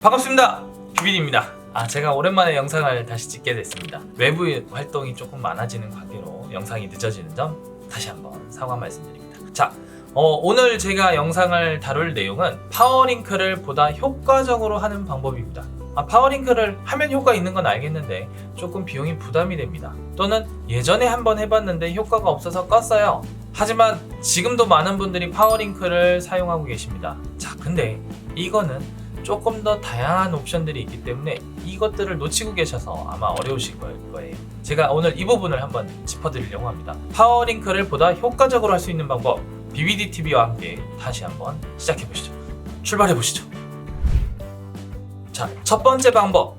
반갑습니다. 비빈입니다. 제가 오랜만에 영상을 다시 찍게 됐습니다. 외부 활동이 조금 많아지는 관계로 영상이 늦어지는 점 다시 한번 사과 말씀드립니다. 자, 오늘 제가 영상을 다룰 내용은 파워링크를 보다 효과적으로 하는 방법입니다. 파워링크를 하면 효과 있는 건 알겠는데 조금 비용이 부담이 됩니다. 또는 예전에 한번 해봤는데 효과가 없어서 껐어요. 하지만 지금도 많은 분들이 파워링크를 사용하고 계십니다. 자, 근데 이거는 조금 더 다양한 옵션들이 있기 때문에 이것들을 놓치고 계셔서 아마 어려우실 거예요. 제가 오늘 이 부분을 한번 짚어드리려고 합니다. 파워링크를 보다 효과적으로 할 수 있는 방법, BBDTV와 함께 다시 한번 시작해보시죠. 출발해보시죠. 자, 첫 번째 방법,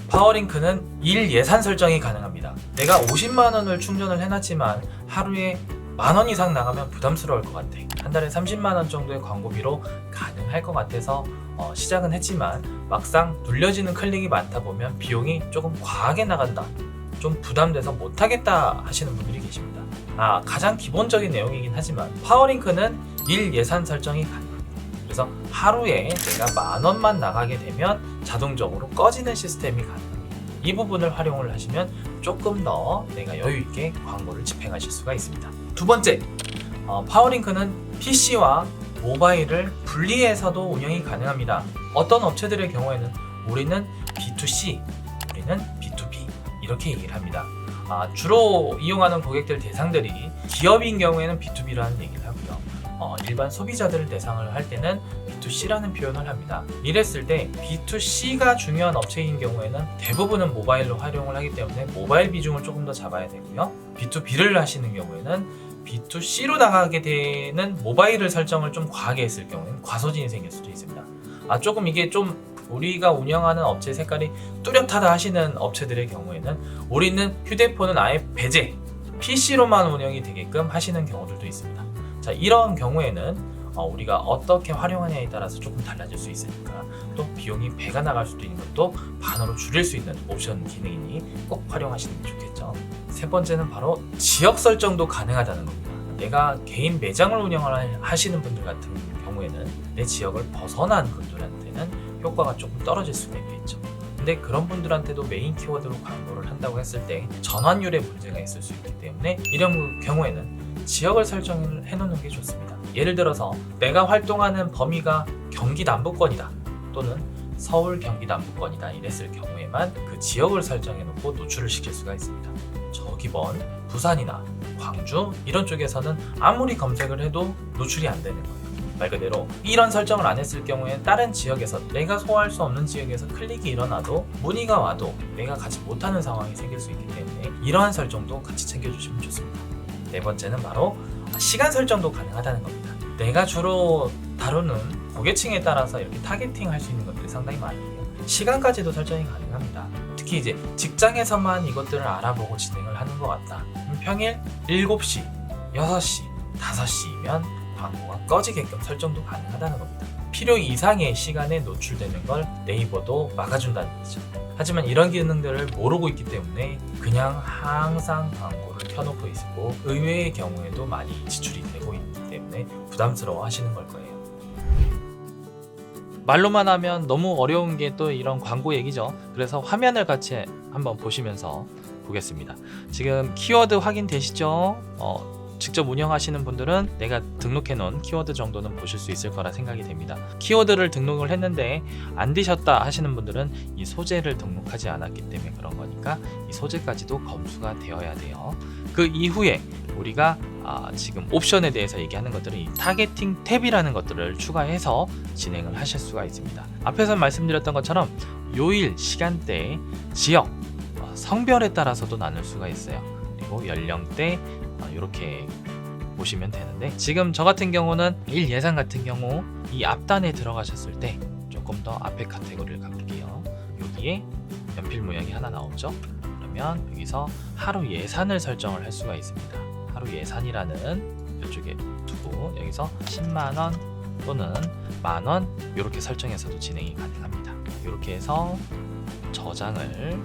파워링크는 일 예산 설정이 가능합니다. 내가 50만원을 충전을 해놨지만 하루에 만원 이상 나가면 부담스러울 것 같아. 한 달에 30만원 정도의 광고비로 가능할 것 같아서 시작은 했지만 막상 눌려지는 클릭이 많다 보면 비용이 조금 과하게 나간다, 좀 부담돼서 못하겠다 하시는 분들이 계십니다. 가장 기본적인 내용이긴 하지만 파워링크는 일 예산 설정이 가능합니다. 그래서 하루에 내가 만원만 나가게 되면 자동적으로 꺼지는 시스템이 가능합니다. 이 부분을 활용을 하시면 조금 더 내가 여유있게 광고를 집행하실 수가 있습니다. 두 번째, 파워링크는 PC와 모바일을 분리해서도 운영이 가능합니다. 어떤 업체들의 경우에는 우리는 B2C, 우리는 B2B 이렇게 얘기를 합니다. 주로 이용하는 고객들 대상들이 기업인 경우에는 B2B라는 얘기를 하고요. 일반 소비자들을 대상을 할 때는 B2C라는 표현을 합니다. 이랬을 때 B2C가 중요한 업체인 경우에는 대부분은 모바일로 활용을 하기 때문에 모바일 비중을 조금 더 잡아야 되고요. B2B를 하시는 경우에는 B2C로 나가게 되는 모바일을 설정을 좀 과하게 했을 경우에는 과소진이 생길 수도 있습니다. 조금 이게 좀 우리가 운영하는 업체 색깔이 뚜렷하다 하시는 업체들의 경우에는 우리는 휴대폰은 아예 배제, PC로만 운영이 되게끔 하시는 경우들도 있습니다. 자, 이런 경우에는 우리가 어떻게 활용하냐에 따라서 조금 달라질 수 있으니까 또 비용이 배가 나갈 수도 있는 것도 반으로 줄일 수 있는 옵션 기능이니 꼭 활용하시는 게 좋겠죠. 세 번째는 바로 지역 설정도 가능하다는 겁니다. 내가 개인 매장을 운영을 하시는 분들 같은 경우에는 내 지역을 벗어난 분들한테는 효과가 조금 떨어질 수가 있겠죠. 근데 그런 분들한테도 메인 키워드로 광고를 한다고 했을 때 전환율에 문제가 있을 수 있기 때문에 이런 경우에는 지역을 설정을 해놓는 게 좋습니다. 예를 들어서 내가 활동하는 범위가 경기 남부권이다 또는 서울 경기 남부권이다 이랬을 경우에만 그 지역을 설정해 놓고 노출을 시킬 수가 있습니다. 저기 먼 부산이나 광주 이런 쪽에서는 아무리 검색을 해도 노출이 안 되는 거예요. 말 그대로 이런 설정을 안 했을 경우에 다른 지역에서 내가 소화할 수 없는 지역에서 클릭이 일어나도 문의가 와도 내가 가지 못하는 상황이 생길 수 있기 때문에 이러한 설정도 같이 챙겨주시면 좋습니다. 네 번째는 바로 시간 설정도 가능하다는 겁니다. 내가 주로 다루는 고객층에 따라서 이렇게 타겟팅 할 수 있는 것들이 상당히 많아요. 시간까지도 설정이 가능합니다. 특히 이제 직장에서만 이것들을 알아보고 진행을 하는 것 같다. 평일 7시, 6시, 5시이면 광고가 꺼지게끔 설정도 가능하다는 겁니다. 필요 이상의 시간에 노출되는 걸 네이버도 막아준다는 얘기죠. 하지만 이런 기능들을 모르고 있기 때문에 그냥 항상 광고를 켜놓고 있고 의외의 경우에도 많이 지출이 되고 있기 때문에 부담스러워 하시는 걸 거예요. 말로만 하면 너무 어려운 게 또 이런 광고 얘기죠. 그래서 화면을 같이 한번 보시면서 보겠습니다. 지금 키워드 확인되시죠? 직접 운영하시는 분들은 내가 등록해 놓은 키워드 정도는 보실 수 있을 거라 생각이 됩니다. 키워드를 등록을 했는데 안 되셨다 하시는 분들은 이 소재를 등록하지 않았기 때문에 그런 거니까 이 소재까지도 검수가 되어야 돼요. 그 이후에 우리가 지금 옵션에 대해서 얘기하는 것들은 이 타겟팅 탭이라는 것들을 추가해서 진행을 하실 수가 있습니다. 앞에서 말씀드렸던 것처럼 요일, 시간대, 지역, 성별에 따라서도 나눌 수가 있어요. 그리고 연령대 이렇게 보시면 되는데 지금 저 같은 경우는 일 예산 같은 경우 이 앞단에 들어가셨을 때 조금 더 앞에 카테고리를 가볼게요. 여기에 연필 모양이 하나 나오죠. 그러면 여기서 하루 예산을 설정을 할 수가 있습니다. 하루 예산이라는 이쪽에 두고 여기서 10만원 또는 만원 이렇게 설정해서도 진행이 가능합니다. 이렇게 해서 저장을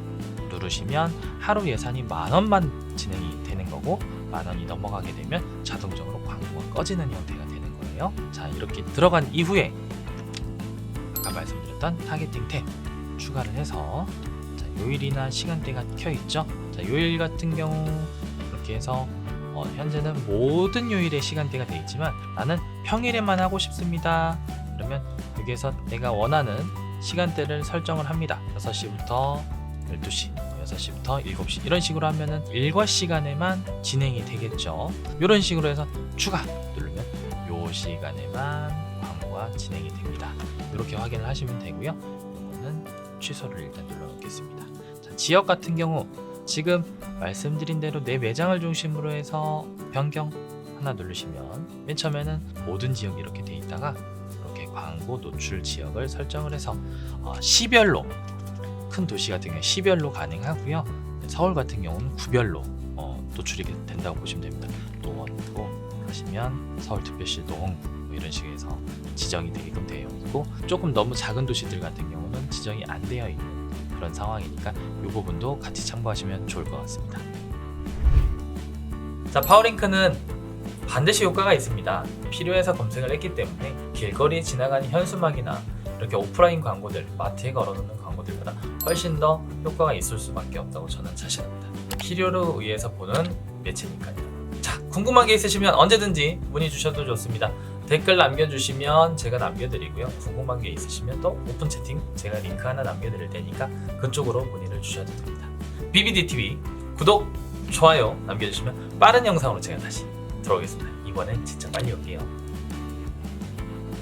누르시면 하루 예산이 만원만 진행이 되는 거고 만원이 넘어가게 되면 자동적으로 광고가 꺼지는 형태가 되는 거예요. 자, 이렇게 들어간 이후에 아까 말씀드렸던 있던 타겟팅 탭 추가를 해서 자, 요일이나 시간대가 켜 있죠. 자, 요일 같은 경우 이렇게 해서 현재는 모든 요일의 시간대가 되어 있지만 나는 평일에만 하고 싶습니다. 그러면 여기에서 내가 원하는 시간대를 설정을 합니다. 6시부터 12시, 6시부터 7시 이런 식으로 하면은 일과 시간에만 진행이 되겠죠. 이런 식으로 해서 추가 누르면 요 시간에만 광고가 진행이 됩니다. 이렇게 확인을 하시면 되고요. 이거는 취소를 일단 눌러 놓겠습니다. 자, 지역 같은 경우 지금 말씀드린 대로 내 매장을 중심으로 해서 변경 하나 누르시면 맨 처음에는 모든 지역 이렇게 돼 있다가 이렇게 광고 노출 지역을 설정을 해서 시별로 큰 도시 같은 경우 시별로 가능하고요. 서울 같은 경우는 구별로 노출이 된다고 보시면 됩니다. 노원구 하시면 서울특별시 노원구 뭐 이런 식으로 해서 지정이 되게끔 되어 있고 조금 너무 작은 도시들 같은 경우는 지정이 안 되어 있는 그런 상황이니까 이 부분도 같이 참고하시면 좋을 것 같습니다. 자, 파워링크는 반드시 효과가 있습니다. 필요해서 검색을 했기 때문에 길거리에 지나가는 현수막이나 이렇게 오프라인 광고들, 마트에 걸어놓는 광고들보다 훨씬 더 효과가 있을 수밖에 없다고 저는 자신합니다. 필요로 의해서 보는 매체니까요. 자, 궁금한 게 있으시면 언제든지 문의 주셔도 좋습니다. 댓글 남겨주시면 제가 남겨드리고요. 궁금한 게 있으시면 또 오픈 채팅 제가 링크 하나 남겨드릴 테니까 그쪽으로 문의를 주셔도 됩니다. BBDTV 구독, 좋아요 남겨주시면 빠른 영상으로 제가 다시 들어오겠습니다. 이번엔 진짜 빨리 올게요.